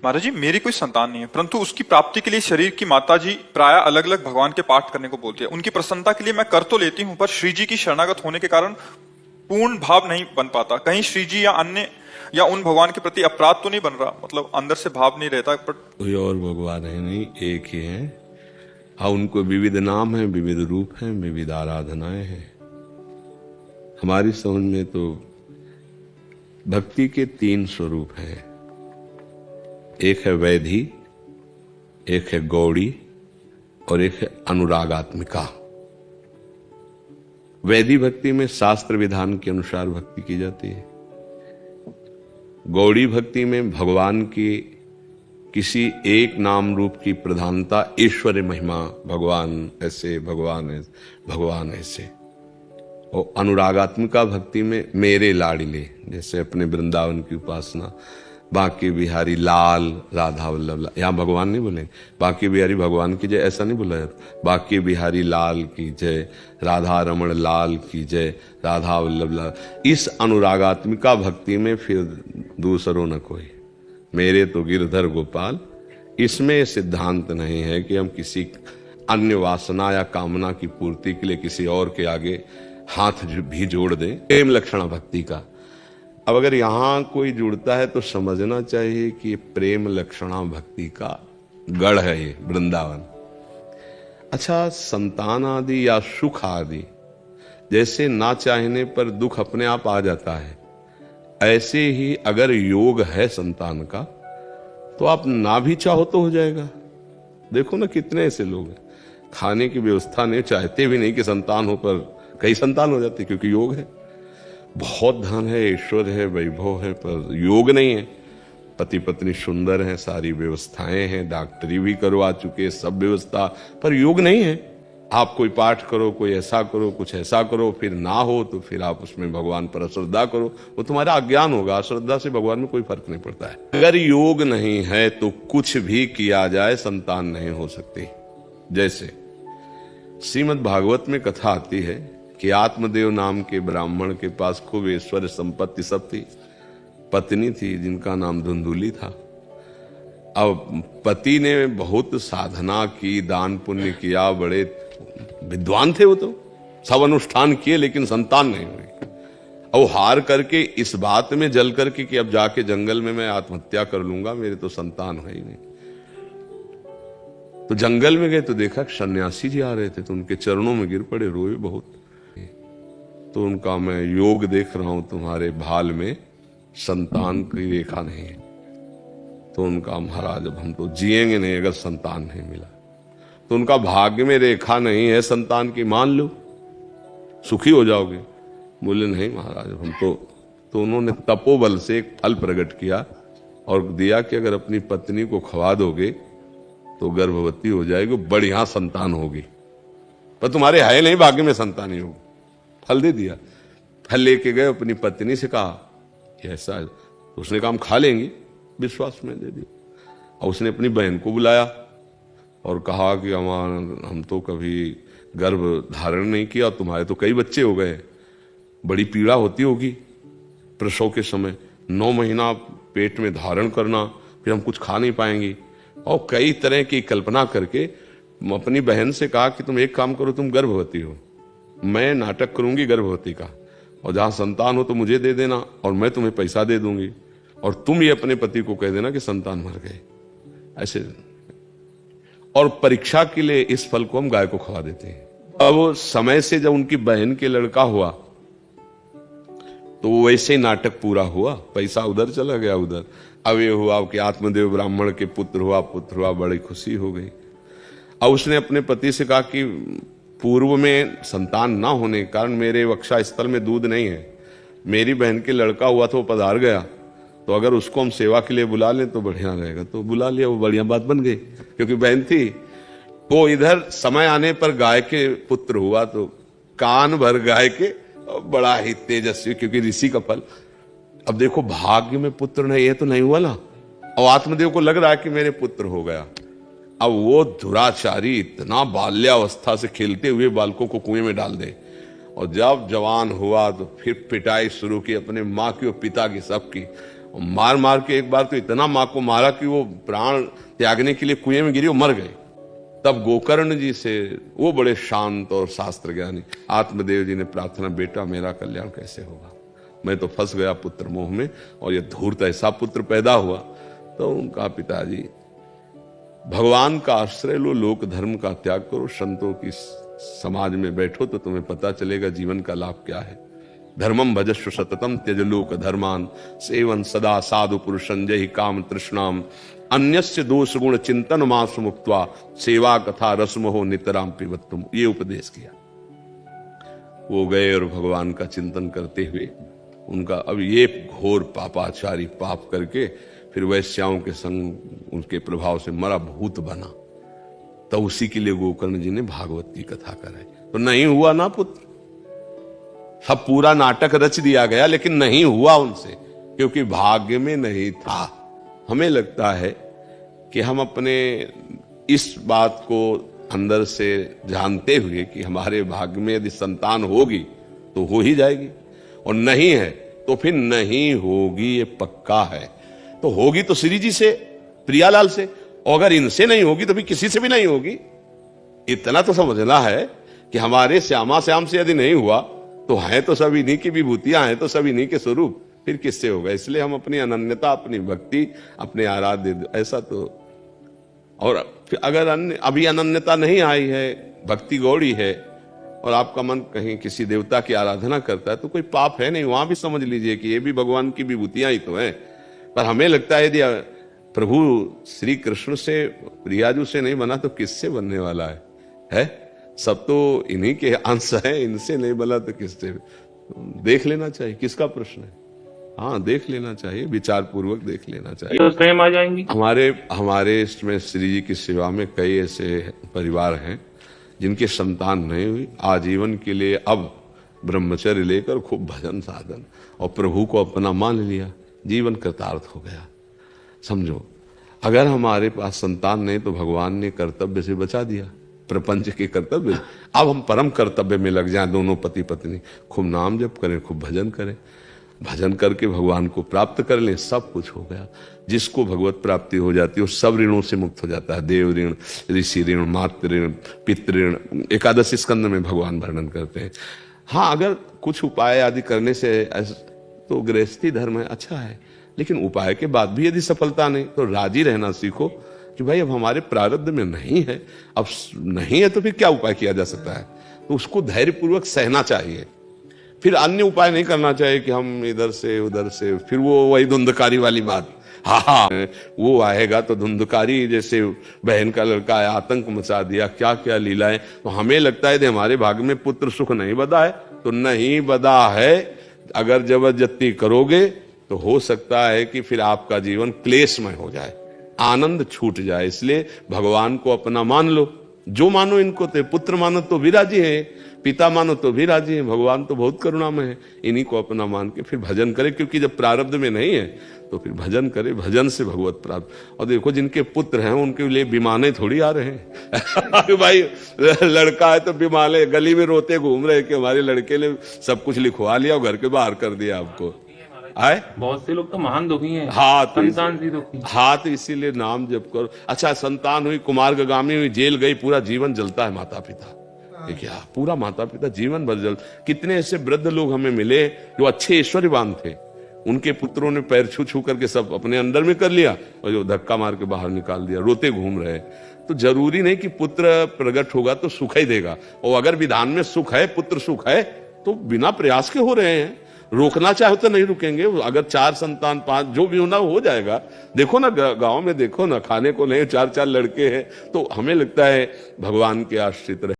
महाराज जी, मेरी कोई संतान नहीं है, परंतु उसकी प्राप्ति के लिए शरीर की माता जी प्राय अलग अलग भगवान के पाठ करने को बोलती है। उनकी प्रसन्नता के लिए मैं कर तो लेती हूँ, पर श्री जी की शरणागत होने के कारण पूर्ण भाव नहीं बन पाता। कहीं श्री जी या अन्य या उन भगवान के प्रति अपराध तो नहीं बन रहा, मतलब अंदर से भाव नहीं रहता। पर कोई और भगवान है नहीं, एक ही है। हाँ, उनको विविध नाम है, विविध रूप है, विविध आराधनाएं हैं। हमारी समझ में तो भक्ति के 3 स्वरूप हैं। एक है वैधि, एक है गौड़ी और एक है अनुरागात्मिका। वैधि भक्ति में शास्त्र विधान के अनुसार भक्ति की जाती है। गौड़ी भक्ति में भगवान की किसी एक नाम रूप की प्रधानता, ईश्वरीय महिमा, भगवान ऐसे, भगवान ऐसे, भगवान ऐसे। और अनुरागात्मिका भक्ति में मेरे लाडिले, जैसे अपने वृंदावन की उपासना, बांके बिहारी लाल राधा वल्लभ, यहाँ भगवान नहीं बोलेंगे बांके बिहारी भगवान की जय, ऐसा नहीं बोला जाता। बांके बिहारी लाल की जय, राधा रमण लाल की जय, राधा वल्लभ लाल। इस अनुरागात्मिका भक्ति में फिर दूसरों न कोई, मेरे तो गिरधर गोपाल। इसमें सिद्धांत नहीं है कि हम किसी अन्य वासना या कामना की पूर्ति के लिए किसी और के आगे हाथ भी जोड़ दें। प्रेम लक्षणा भक्ति का, अब अगर यहां कोई जुड़ता है तो समझना चाहिए कि प्रेम लक्षणा भक्ति का गढ़ है ये वृंदावन। अच्छा, संतान आदि या सुख आदि जैसे ना चाहने पर दुख अपने आप आ जाता है, ऐसे ही अगर योग है संतान का तो आप ना भी चाहो तो हो जाएगा। देखो ना, कितने ऐसे लोग हैं खाने की व्यवस्था नहीं, चाहते भी नहीं कि संतान हो, पर कई संतान हो जाती क्योंकि योग है। बहुत धन है, ईश्वर है, वैभव है, पर योग नहीं है। पति पत्नी सुंदर हैं, सारी व्यवस्थाएं हैं, डॉक्टरी भी करवा चुके, सब व्यवस्था, पर योग नहीं है। आप कोई पाठ करो, कोई ऐसा करो, कुछ ऐसा करो, फिर ना हो तो फिर आप उसमें भगवान पर अश्रद्धा करो, वो तुम्हारा अज्ञान होगा। अश्रद्धा से भगवान में कोई फर्क नहीं पड़ता है। अगर योग नहीं है तो कुछ भी किया जाए संतान नहीं हो सकती। जैसे श्रीमद् भागवत में कथा आती है कि आत्मदेव नाम के ब्राह्मण के पास खूब ऐश्वर्य संपत्ति सब थी, पत्नी थी जिनका नाम धुंधुली था। अब पति ने बहुत साधना की, दान पुण्य किया, बड़े विद्वान थे, वो तो सब अनुष्ठान किए, लेकिन संतान नहीं हुई। अब हार करके इस बात में जल करके कि अब जाके जंगल में मैं आत्महत्या कर लूंगा, मेरे तो संतान है ही नहीं। तो जंगल में गए तो देखा सन्यासी जी आ रहे थे, तो उनके चरणों में गिर पड़े, रोए बहुत। तो उनका, मैं योग देख रहा हूं तुम्हारे भाल में, संतान की रेखा नहीं है। तो उनका, महाराज अब हम तो जिएंगे नहीं अगर संतान नहीं मिला। तो उनका, भाग्य में रेखा नहीं है संतान की, मान लो सुखी हो जाओगे। बोले नहीं महाराज हम तो उन्होंने तपोबल से एक फल प्रकट किया और दिया कि अगर अपनी पत्नी को खवा दोगे तो गर्भवती हो जाएगी, बढ़िया संतान होगी, पर तुम्हारे है नहीं भाग्य में संतान ही होगी। फल दे दिया। फल लेके गए, अपनी पत्नी से कहा ऐसा है, तो उसने कहा हम खा लेंगे, विश्वास में दे दिया। और उसने अपनी बहन को बुलाया और कहा कि हम तो कभी गर्भ धारण नहीं किया, तुम्हारे तो कई बच्चे हो गए, बड़ी पीड़ा होती होगी प्रसव के समय, 9 महीना पेट में धारण करना, फिर हम कुछ खा नहीं पाएंगे। और कई तरह की कल्पना करके अपनी बहन से कहा कि तुम एक काम करो, तुम गर्भवती हो, मैं नाटक करूंगी गर्भवती का, और जहां संतान हो तो मुझे दे देना और मैं तुम्हें पैसा दे दूंगी, और तुम ये अपने पति को कह देना कि संतान मर गए, ऐसे। और परीक्षा के लिए इस फल को हम गाय को खवा देते हैं। अब समय से जब उनकी बहन के लड़का हुआ तो वैसे ही नाटक पूरा हुआ, पैसा उधर चला गया उधर। अब ये हुआ कि आत्मदेव ब्राह्मण के पुत्र हुआ, बड़ी खुशी हो गई। अब उसने अपने पति से कहा कि पूर्व में संतान ना होने के कारण मेरे वक्षा स्थल में दूध नहीं है, मेरी बहन के लड़का हुआ तो वो पधार गया, तो अगर उसको हम सेवा के लिए बुला लें तो बढ़िया रहेगा। तो बुला लिया, वो बढ़िया बात बन गई क्योंकि बहन थी। वो इधर समय आने पर गाय के पुत्र हुआ, तो कान भर गाय के, बड़ा ही तेजस्वी, क्योंकि ऋषि का फल। अब देखो, भाग्य में पुत्र नहीं, ये तो नहीं हुआ ना। और आत्मदेव को लग रहा है कि मेरे पुत्र हो गया। अब वो दुराचारी इतना बाल्यावस्था से खेलते हुए बालकों को कुएं में डाल दे, और जब जवान हुआ तो फिर पिटाई शुरू की अपने माँ की और पिता की, सबकी। मार मार के एक बार तो इतना मां को मारा कि वो प्राण त्यागने के लिए कुएं में गिरी, वो मर गए। तब गोकर्ण जी से, वो बड़े शांत और शास्त्र ज्ञानी, आत्मदेव जी ने प्रार्थना, बेटा मेरा कल्याण कैसे होगा, मैं तो फंस गया पुत्र मोह में, और ये धूर्त ऐसा पुत्र पैदा हुआ। तो उनका पिताजी, भगवान का आश्रय लो, लोक धर्म का त्याग करो, संतों की समाज में बैठो तो तुम्हें पता चलेगा जीवन का लाभ क्या है। धर्मम भजस्व सततम त्यज लोक धर्मान, सेवन सदा साधु पुरुषं जहि काम तृष्णाम, अन्यस्य दोष गुण चिंतन मास मुक्त्वा, सेवा कथा रसमोहो नितराम पिबत्तुम। ये उपदेश किया। वो गए और भगवान का चिंतन करते हुए उनका, अब ये घोर पापाचारी पाप करके फिर वैश्याओं के संग उनके प्रभाव से मरा भूत बना। तो उसी के लिए गोकर्ण जी ने भागवत की कथा कराई। तो नहीं हुआ ना पुत्र, सब पूरा नाटक रच दिया गया, लेकिन नहीं हुआ उनसे, क्योंकि भाग्य में नहीं था। हमें लगता है कि हम अपने इस बात को अंदर से जानते हुए कि हमारे भाग्य में यदि संतान होगी तो हो ही जाएगी, और नहीं है तो फिर नहीं होगी, ये पक्का है। तो होगी तो श्री जी से, प्रियालाल से, और अगर इनसे नहीं होगी तो फिर किसी से भी नहीं होगी। इतना तो समझना है कि हमारे श्यामा श्याम से यदि नहीं हुआ तो है तो सब इन्हीं की विभूतियां हैं, तो सब इन्हीं के स्वरूप, फिर किससे होगा। इसलिए हम अपनी अनन्यता, अपनी भक्ति, अपने आराध्य, ऐसा तो। और अगर अभी अनन्यता नहीं आई है, भक्ति गौड़ी है, और आपका मन कहीं किसी देवता की आराधना करता है, तो कोई पाप है नहीं, वहां भी समझ लीजिए कि ये भी भगवान की विभूतियां ही तो हैं। पर हमें लगता है यदि प्रभु श्री कृष्ण से, प्रियाजू से नहीं बना तो किससे बनने वाला है? सब तो इन्हीं के अंश है, इनसे नहीं बना तो किससे? देख लेना चाहिए, किसका प्रश्न है? हाँ, देख लेना चाहिए, विचार पूर्वक देख लेना चाहिए। तो स्वयं आ जाएंगी। हमारे इसमें श्री जी की सेवा में कई ऐसे परिवार हैं जिनके संतान नहीं हुई, आजीवन के लिए अब ब्रह्मचर्य लेकर खूब भजन साधन और प्रभु को अपना मान लिया, जीवन कृतार्थ हो गया। समझो, अगर हमारे पास संतान नहीं तो भगवान ने कर्तव्य से बचा दिया, प्रपंच के कर्तव्य। अब हम परम कर्तव्य में लग जाएं, दोनों पति पत्नी, खूब नाम जप करें, खूब भजन करें, भजन करके भगवान को प्राप्त कर लें, सब कुछ हो गया। जिसको भगवत प्राप्ति हो जाती है वो सब ऋणों से मुक्त हो जाता है। देव ऋण, ऋषि ऋण, मातृ ऋण, पितृ ऋण, एकादश स्कंद में भगवान वर्णन करते हैं। हाँ, अगर कुछ उपाय आदि करने से तो गृहस्थी धर्म है, अच्छा है, लेकिन उपाय के बाद भी यदि सफलता नहीं तो राजी रहना सीखो कि भाई अब हमारे प्रारब्ध में नहीं है, अब नहीं है तो फिर क्या उपाय किया जा सकता है। तो उसको धैर्यपूर्वक सहना चाहिए। फिर अन्य उपाय नहीं करना चाहिए कि हम इधर से उधर से, फिर वो वही धुंधकारी वाली बात। हाँ, वो आएगा तो धुंधकारी, जैसे बहन का लड़का आया, आतंक मचा दिया, क्या क्या लीलाएं। तो हमें लगता है कि हमारे भाग्य में पुत्र सुख नहीं बदा है, तो नहीं बदा है। अगर जबरदस्ती करोगे तो हो सकता है कि फिर आपका जीवन क्लेशमय हो जाए, आनंद छूट जाए। इसलिए भगवान को अपना मान लो, जो मानो इनको तो, पुत्र मानो तो भी राजी है, पिता मानो तो भी राजी है, भगवान तो बहुत करुणामय है। इन्हीं को अपना मान के फिर भजन करे, क्योंकि जब प्रारब्ध में नहीं है तो फिर भजन करे, भजन से भगवत प्राप्त। और देखो, जिनके पुत्र हैं उनके लिए विमाने थोड़ी आ रहे हैं भाई लड़का है तो विमाने गली में रोते घूम रहे कि हमारे लड़के ने सब कुछ लिखवा लिया और घर के बाहर कर दिया आपको। आए बहुत से लोग तो महान दुखी हैं। हाँ, संतान से दुखी। हाँ, तो इसीलिए नाम जप करो। अच्छा, संतान हुई, कुमार्गामी हुई, जेल गई, पूरा जीवन जलता है माता पिता। क्या पूरा माता पिता जीवन भर जल। कितने ऐसे वृद्ध लोग हमें मिले जो अच्छे ऐश्वर्यवान थे, उनके पुत्रों ने पैर छू छू करके सब अपने अंदर में कर लिया और जो धक्का मार के बाहर निकाल दिया, रोते घूम रहे। तो जरूरी नहीं कि पुत्र प्रकट होगा तो सुख ही देगा, और अगर विधान में सुख है, पुत्र सुख है, तो बिना प्रयास के हो रहे हैं। रोकना चाहे तो नहीं रुकेंगे। अगर 4 संतान 5 जो भी होना हो जाएगा। देखो ना, गांव में देखो ना, खाने को नहीं 4-4 लड़के हैं। तो हमें लगता है भगवान के आश्रित रहे।